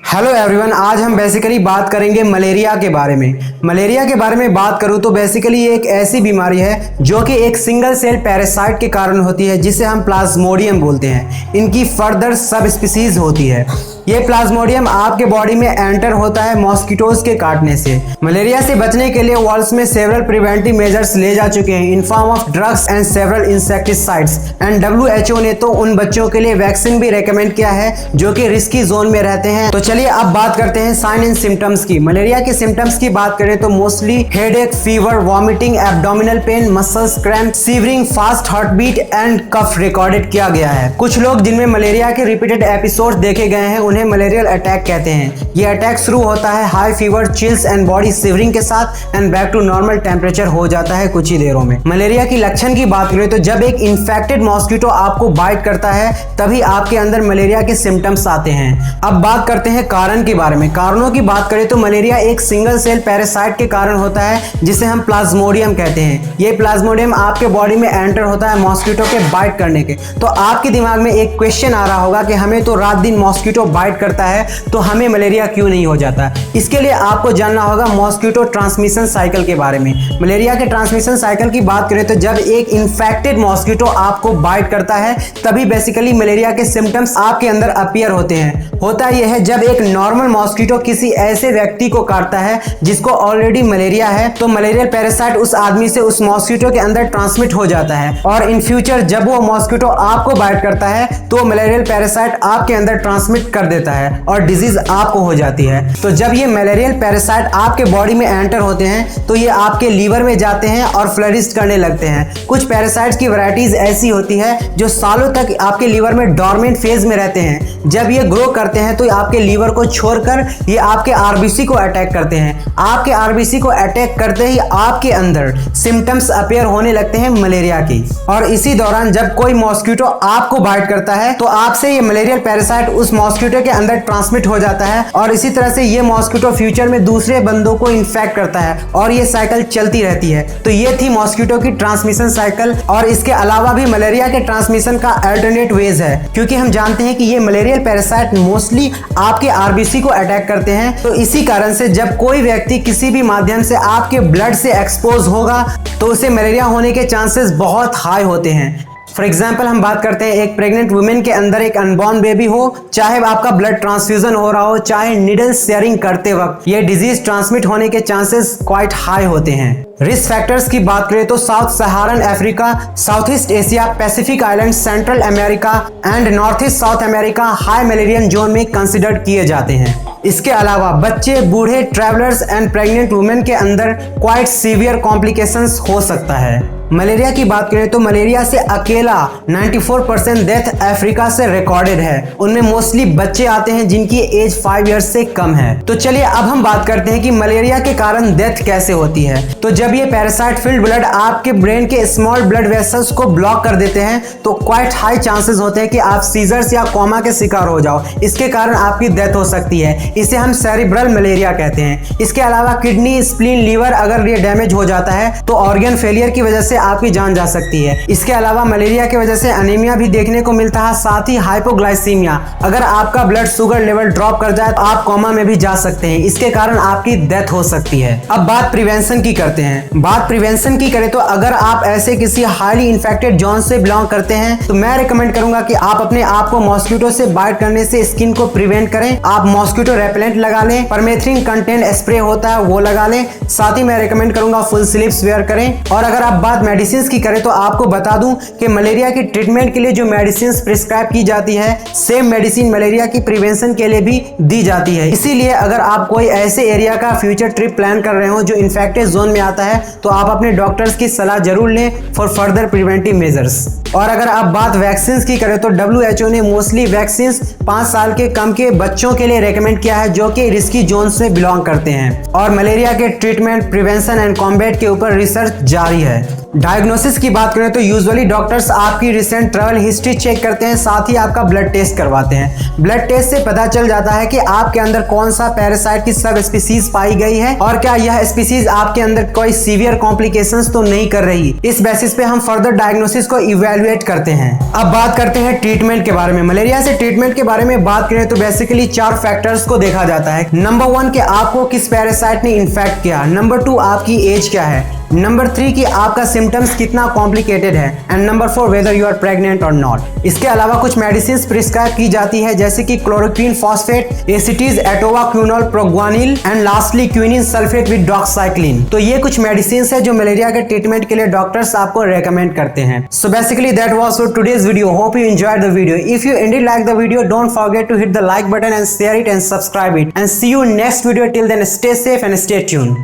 Hello everyone, आज हम basically बात करेंगे मलेरिया के बारे में। मलेरिया के बारे में बात करूं तो बेसिकली ये एक ऐसी बीमारी है जो कि एक सिंगल सेल पैरासाइट के कारण होती है, जिसे हम प्लाज्मोडियम बोलते हैं। इनकी फर्दर सब स्पीसीज होती है। ये प्लाज्मोडियम आपके बॉडी में एंटर होता है मॉस्किटोज के काटने से। मलेरिया से बचने के लिए वर्ल्ड में सेवरल प्रिवेंटिव मेजर्स ले जा चुके हैं in form of drugs and several insecticides, and WHO ने तो उन बच्चों के लिए वैक्सीन भी रेकमेंड किया है जो कि रिस्की जोन में रहते हैं। तो चलिए अब बात करते हैं साइन एंड सिम्टम्स की। मलेरिया के सिम्टम्स की बात करें तो mostly headache, fever, vomiting, abdominal pain, muscles cramp, shivering, fast heart beat and cough recorded किया गया है। कुछ लोग जिनमें मलेरिया के रिपीटेड एपिसोड देखे गए हैं उन्हें मलेरियल अटैक कहते हैं। ये अटैक शुरू होता है high fever, chills and body shivering के साथ and back to normal temperature हो जाता है कुछ ही देरों में। मलेरिया की लक्षण की बात करें तो जब एक इन्फेक्टेड मॉस्किटो आपको बाइट करता है तभी आपके अंदर मलेरिया के सिम्टम्स आते हैं। अब बात करते हैं कारण के बारे में। कारणों की बात करें तो मलेरिया एक सिंगल सेल पैरासाइट के कारण होता है जिसे हम प्लाज्मोडियम कहते हैं। ये प्लाज्मोडियम आपके बॉडी में एंटर होता है मॉस्किटो के बाइट करने के। तो आपके दिमाग में एक क्वेश्चन आ रहा होगा कि हमें तो रात दिन मॉस्किटो बाइट करता है तो हमें मलेरिया क्यों नहीं हो जाता। इसके लिए आपको जानना होगा मॉस्किटो ट्रांसमिशन साइकिल के बारे में। मलेरिया के ट्रांसमिशन साइकिल की बात करें तो जब एक इन्फेक्टेड मॉस्किटो आपको बाइट करता है तभी बेसिकली मलेरिया के सिम्टम्स आपके अंदर अपीयर होते हैं। होता यह है जब एक नॉर्मल मॉस्किटो किसी ऐसे व्यक्ति को काटता है जिसको ऑलरेडी मलेरिया है तो मलेरियल पैरासाइट उस आदमी से उस मॉस्किटो के अंदर ट्रांसमिट हो जाता है, और इन फ्यूचर जब वो मॉस्किटो आपको बाइट करता है तो मलेरियल पैरासाइट आपके अंदर ट्रांसमिट कर देता है और डिजीज आपको हो जाती है। तो जब ये मलेरियल पैरासाइट आपके बॉडी में एंटर होते हैं तो ये आपके लीवर में जाते हैं और फ्लरिश करने लगते हैं। कुछ पैरासाइट्स की वैरायटीज ऐसी होती है जो सालों तक आपके लीवर में डॉर्मेंट फेज में रहते हैं। जब ये ग्रो करते हैं तो आपके लीवर को छोड़कर ये आपके आरबीसी को अटैक करते हैं। आपके आरबीसी को अटैक करते ही आपके अंदर सिम्टम्स अपीयर होने लगते हैं मलेरिया की, और इसी दौरान जब कोई मॉस्किटो आपको बाइट करता है तो आपसे ये मलेरियल पैरासाइट उस मॉस्किटो के अंदर ट्रांसमिट हो जाता है, और इसी तरह से ये मॉस्किटो फ्यूचर में दूसरे बंदों को इन्फेक्ट करता है और ये साइकिल चलती रहती है। तो ये थी मॉस्किटो की ट्रांसमिशन साइकिल, और इसके अलावा भी मलेरिया के ट्रांसमिशन का अल्टरनेट वेज है, क्योंकि हम जानते हैं कि ये मलेरियल पैरासाइट मोस्टली आपके आरबीसी को अटैक करते हैं। तो इसी कारण से जब कोई व्यक्ति किसी भी माध्यम से आपके ब्लड से एक्सपोज होगा तो उसे मलेरिया होने के चांसेस बहुत हाई होते हैं। फॉर एग्जाम्पल हम बात करते हैं एक प्रेग्नेंट वुमेन के अंदर एक अनबॉर्न बेबी हो, चाहे आपका ब्लड ट्रांसफ्यूजन हो रहा हो, चाहे निडल शेयरिंग करते वक्त ये डिजीज ट्रांसमिट होने के चांसेस क्वाइट हाई होते हैं। रिस्क फैक्टर्स की बात करें तो south Saharan Africa, south east Asia, Pacific island, central America and north east south America high Mullerian zone में कंसिडर किए जाते हैं। इसके अलावा बच्चे, बूढ़े, ट्रैवलर्स एंड प्रेग्नेंट वुमेन के अंदर क्वाइट सीवियर कॉम्प्लिकेशंस हो सकता है। मलेरिया की बात करें तो मलेरिया से अकेला 94% डेथ अफ्रीका से रिकॉर्डेड है। उनमें मोस्टली बच्चे आते हैं जिनकी एज 5 इयर्स से कम है। तो चलिए अब हम बात करते हैं कि मलेरिया के कारण डेथ कैसे होती है। तो जब ये पैरासाइट फिल्ड ब्लड आपके ब्रेन के स्मॉल ब्लड वेसल्स को ब्लॉक कर देते हैं तो क्वाइट हाई चांसेस होते हैं कि आप सीजर्स या कोमा के शिकार हो जाओ। इसके कारण आपकी डेथ हो सकती है। इसे हम सेरिब्रल मलेरिया कहते हैं। इसके अलावा किडनी, स्प्लीन, लीवर अगर ये डैमेज हो जाता है तो ऑर्गन फेलियर की वजह से आपकी जान जा सकती है। इसके अलावा मलेरिया की वजह से एनीमिया भी देखने को मिलता है, साथ ही हाइपोग्लाइसीमिया। अगर आपका ब्लड शुगर लेवल ड्रॉप कर जाए तो आप कोमा में भी जा सकते हैं। इसके कारण आपकी डेथ हो सकती है। अब बात प्रिवेंशन की करते हैं। बात प्रिवेंशन की करें तो अगर आप ऐसे किसी हाईली इन्फेक्टेड जोन से बिलोंग करते हैं तो मैं रिकमेंड करूंगा कि आप अपने आप को मॉस्किटो से बाइट करने से स्किन को प्रिवेंट करें। आप मॉस्किटो रेपेलेंट लगा लें, परमेथ्रिन कंटेंट स्प्रे होता है वो लगा लें। साथ ही मैं रिकमेंड करूंगा फुल स्लीव्स वेयर करें। और अगर आप बात मेडिसिन की करें तो आपको बता दूं कि मलेरिया की ट्रीटमेंट के लिए जो मेडिसिन प्रिस्क्राइब की जाती है सेम मेडिसिन मलेरिया की प्रिवेंशन के लिए भी दी जाती है। इसीलिए अगर आप कोई ऐसे एरिया का फ्यूचर ट्रिप प्लान कर रहे हो जो इन्फेक्टेड जोन में आता है तो आप अपने डॉक्टर्स की सलाह जरूर लें फॉर फर्दर प्रिवेंटिव मेजर्स। और अगर आप बात वैक्सीन की करें तो WHO ने मोस्टली वैक्सीन 5 साल के कम के बच्चों के लिए रेकमेंड किया है जो कि रिस्की जोन से बिलोंग करते हैं। और मलेरिया के ट्रीटमेंट, प्रिवेंशन एंड कॉम्बैट के ऊपर रिसर्च जारी है। डायग्नोसिस की बात करें तो यूजुअली डॉक्टर्स आपकी रिसेंट ट्रैवल हिस्ट्री चेक करते हैं, साथ ही आपका ब्लड टेस्ट करवाते हैं। ब्लड टेस्ट से पता चल जाता है कि आपके अंदर कौन सा पैरासाइट की सब स्पीसीज पाई गई है और क्या यह स्पीसीज आपके अंदर कोई सीवियर कॉम्प्लिकेशंस तो नहीं कर रही। इस बेसिस पे हम फर्दर डायग्नोसिस को इवेल्युएट करते हैं। अब बात करते हैं ट्रीटमेंट के बारे में। मलेरिया से ट्रीटमेंट के बारे में बात करें तो बेसिकली 4 फैक्टर्स को देखा जाता है। नंबर 1 कि आपको किस पैरासाइट ने इन्फेक्ट किया। नंबर 2 आपकी एज क्या है। नंबर 3 कि आपका सिम्टम्स कितना कॉम्प्लिकेटेड है। And number 4 whether you are pregnant और नॉट। इसके अलावा कुछ मेडिसिन प्रिस्क्राइब की जाती है जैसे कि क्लोरोक्विन फॉस्फेट, एसिटीज, atovaquone, proguanil and lastly quinine sulphate with doxycycline. तो ये कुछ मेडिसिन है जो मलेरिया के ट्रीटमेंट के लिए डॉक्टर्स आपको रेकमेंड करते हैं। So basically that was for today's video. Hope you enjoyed the video. If you indeed like the video, don't forget to hit the like button and share it and subscribe it, and see you next video. Till then stay safe and stay tuned.